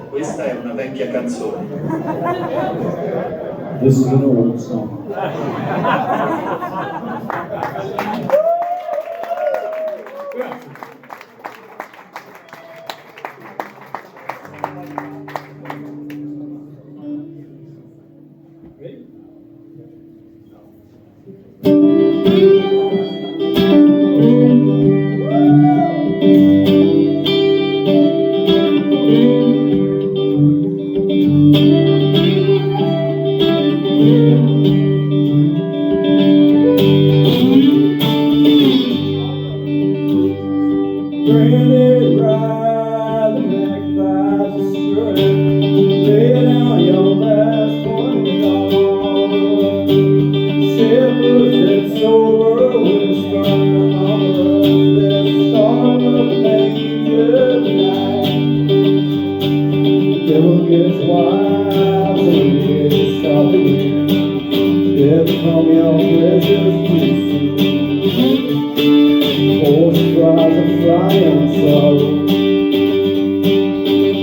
Questa è una vecchia canzone. This is an old song. Granted, ride the magpies astray. Lay down your last $20. Shepherds that sober whispering on the that storm of nature tonight. Devil gets wild and gets started. There become your precious pieces. Horse cries of flying sorrow.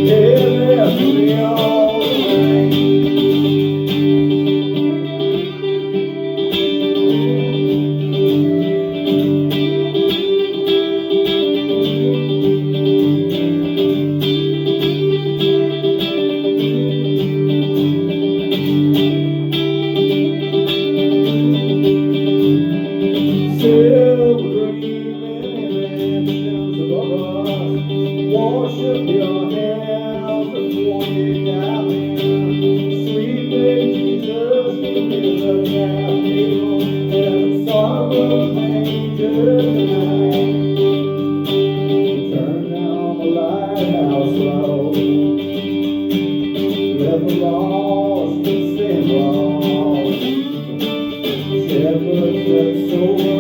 Yeah, there for me all the night. Silver gleaming mansions above us, wash up your hands before you dive in. Sweet baby Jesus, give me the capital and the sorrow of manger tonight. Turn down the lighthouse low, let the lost and sin lost. Shepherds that soar,